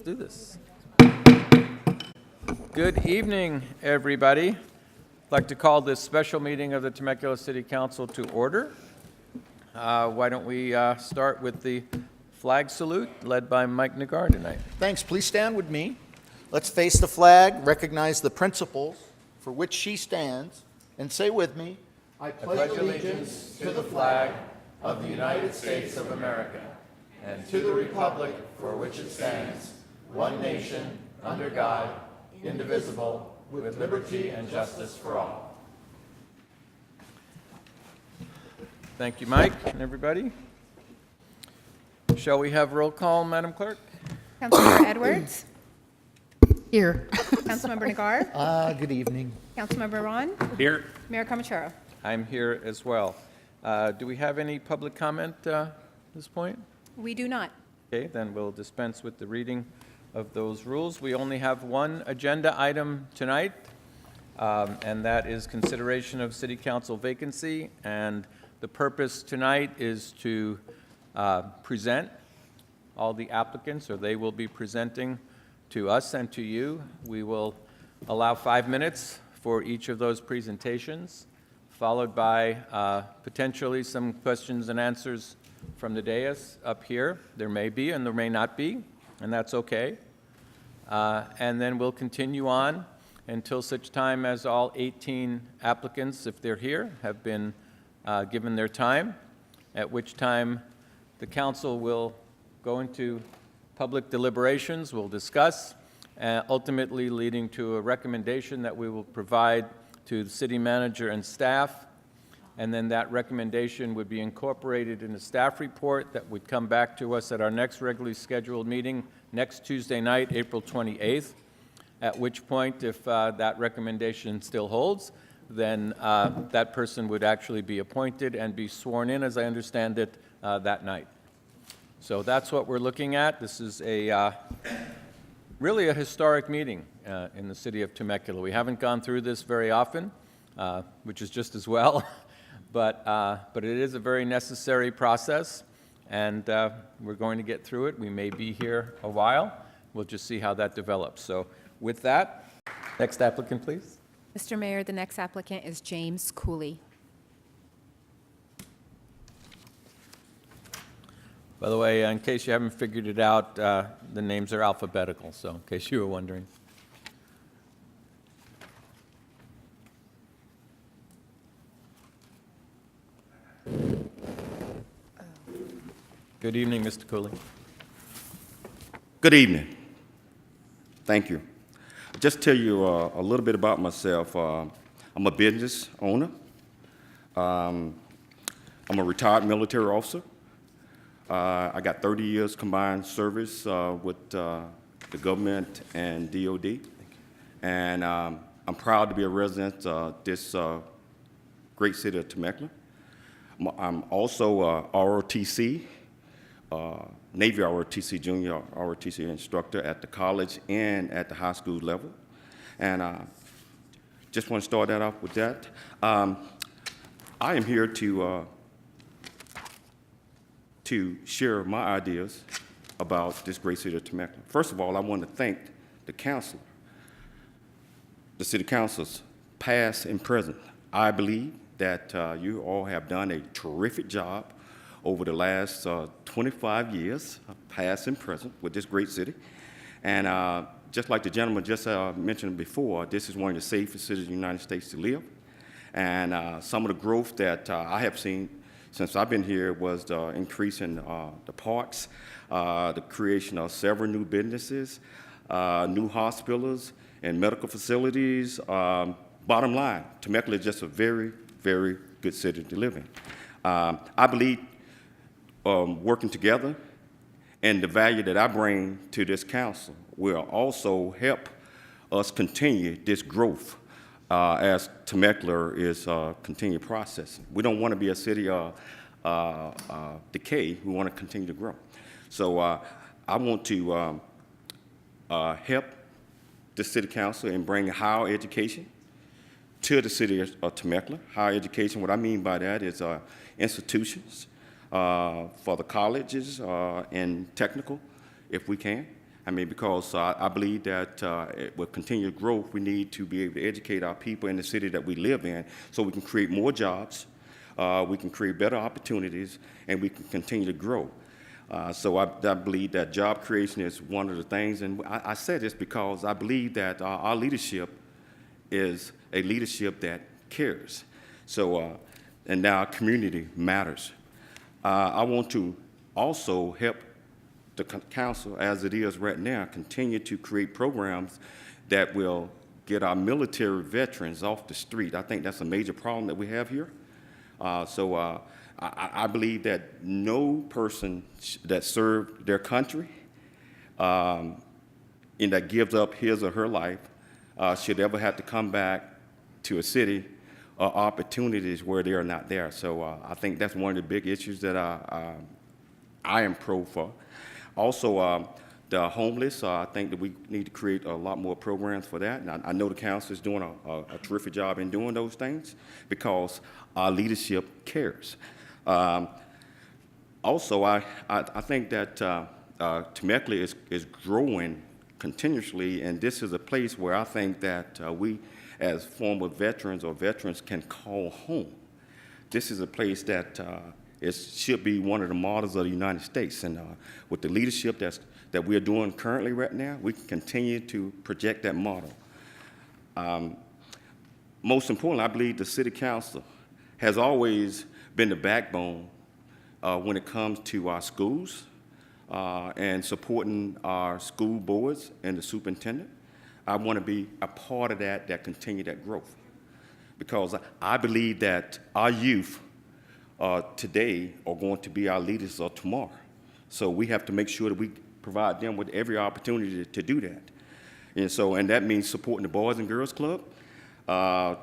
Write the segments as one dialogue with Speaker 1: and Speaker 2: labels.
Speaker 1: Let's do this. Good evening, everybody. I'd like to call this special meeting of the Temecula City Council to order. Why don't we start with the flag salute led by Mike Nagar tonight.
Speaker 2: Thanks. Please stand with me. Let's face the flag, recognize the principles for which she stands, and say with me, I pledge allegiance to the flag of the United States of America and to the republic for which it stands, one nation, under God, indivisible, with liberty and justice for all.
Speaker 1: Thank you, Mike, and everybody. Shall we have roll call, Madam Clerk?
Speaker 3: Councilmember Edwards.
Speaker 4: Here.
Speaker 3: Councilmember Nagar.
Speaker 2: Good evening.
Speaker 3: Councilmember Ron.
Speaker 1: Here.
Speaker 3: Mayor Comachero.
Speaker 1: I'm here as well. Do we have any public comment at this point?
Speaker 3: We do not.
Speaker 1: Okay, then we'll dispense with the reading of those rules. We only have one agenda item tonight, and that is consideration of city council vacancy. And the purpose tonight is to present all the applicants, or they will be presenting to us and to you. We will allow 5 minutes for each of those presentations, followed by potentially some questions and answers from the dais up here. There may be and there may not be, and that's okay. And then we'll continue on until such time as all 18 applicants, if they're here, have been given their time, at which time the council will go into public deliberations, we'll discuss, ultimately leading to a recommendation that we will provide to the city manager and staff. And then that recommendation would be incorporated in a staff report that would come back to us at our next regularly scheduled meeting next Tuesday night, April 28th, at which point, if that recommendation still holds, then that person would actually be appointed and be sworn in, as I understand it, that night. So that's what we're looking at. This is really a historic meeting in the city of Temecula. We haven't gone through this very often, which is just as well. But it is a very necessary process, and we're going to get through it. We may be here a while. We'll just see how that develops. So with that, next applicant, please.
Speaker 3: Mr. Mayor, the next applicant is James Cooley.
Speaker 1: By the way, in case you haven't figured it out, the names are alphabetical, so in case you were wondering. Good evening, Mr. Cooley.
Speaker 5: Good evening. Thank you. Just tell you a little bit about myself. I'm a business owner. I'm a retired military officer. I got 30 years combined service with the government and DOD. And I'm proud to be a resident of this great city of Temecula. I'm also ROTC. Navy ROTC, junior ROTC instructor at the college and at the high school level. And just want to start that off with that. I am here to share my ideas about this great city of Temecula. First of all, I want to thank the council, the city councils, past and present. I believe that you all have done a terrific job over the last 25 years, past and present, with this great city. And just like the gentleman just mentioned before, this is one of the safest cities in the United States to live. And some of the growth that I have seen since I've been here was the increase in the parks, the creation of several new businesses, new hospitals and medical facilities. Bottom line, Temecula is just a very, very good city to live in. I believe working together and the value that I bring to this council will also help us continue this growth as Temecula is continue processing. We don't want to be a city of decay. We want to continue to grow. So I want to help the city council in bringing higher education to the city of Temecula. Higher education, what I mean by that is institutions for the colleges and technical, if we can, I mean, because I believe that with continued growth, we need to be able to educate our people in the city that we live in so we can create more jobs, we can create better opportunities, and we can continue to grow. So I believe that job creation is one of the things, and I say this because I believe that our leadership is a leadership that cares. So, and now our community matters. I want to also help the council, as it is right now, continue to create programs that will get our military veterans off the street. I think that's a major problem that we have here. I believe that no person that served their country and that gives up his or her life should ever have to come back to a city or opportunities where they are not there. So I think that's one of the big issues that I am pro for. Also, the homeless, I think that we need to create a lot more programs for that. And I know the council is doing a terrific job in doing those things because our leadership cares. Also, I think that Temecula is growing continuously, and this is a place where I think that we, as former veterans or veterans, can call home. This is a place that should be one of the models of the United States, and with the leadership that we're doing currently right now, we can continue to project that model. Most importantly, I believe the City Council has always been the backbone when it comes to our schools and supporting our school boards and the superintendent. I want to be a part of that continue that growth, because I believe that our youth today are going to be our leaders of tomorrow. So we have to make sure that we provide them with every opportunity to do that. And that means supporting the Boys and Girls Club,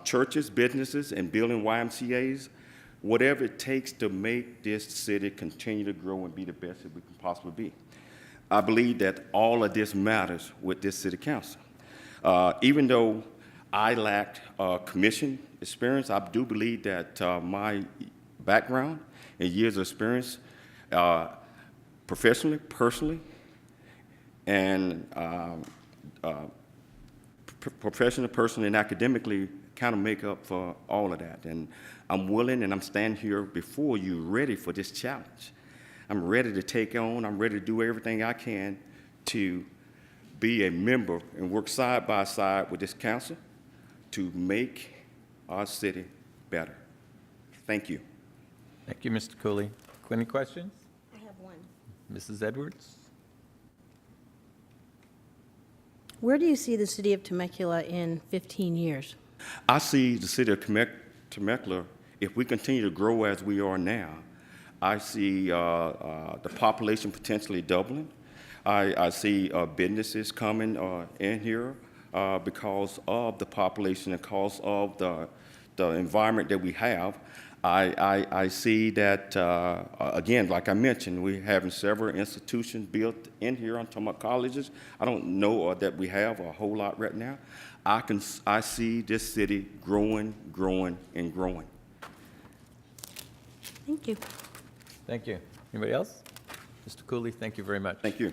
Speaker 5: churches, businesses, and building YMCAs, whatever it takes to make this city continue to grow and be the best that we can possibly be. I believe that all of this matters with this city council. Even though I lacked commission experience, I do believe that my background and years of experience professionally, personally, and personally, and academically kind of make up for all of that. And I'm willing, and I'm standing here before you ready for this challenge. I'm ready to take on, I'm ready to do everything I can to be a member and work side by side with this council to make our city better. Thank you.
Speaker 1: Thank you, Mr. Cooley. Any questions?
Speaker 6: I have one.
Speaker 1: Mrs. Edwards?
Speaker 6: Where do you see the city of Temecula in 15 years?
Speaker 5: I see the city of Temecula, if we continue to grow as we are now, I see the population potentially doubling. I see businesses coming in here because of the population and because of the environment that we have. I see that, again, like I mentioned, we're having several institutions built in here. I'm talking about colleges. I don't know that we have a whole lot right now. I see this city growing, growing, and growing.
Speaker 6: Thank you.
Speaker 1: Thank you. Anybody else? Mr. Cooley, thank you very much.
Speaker 5: Thank you.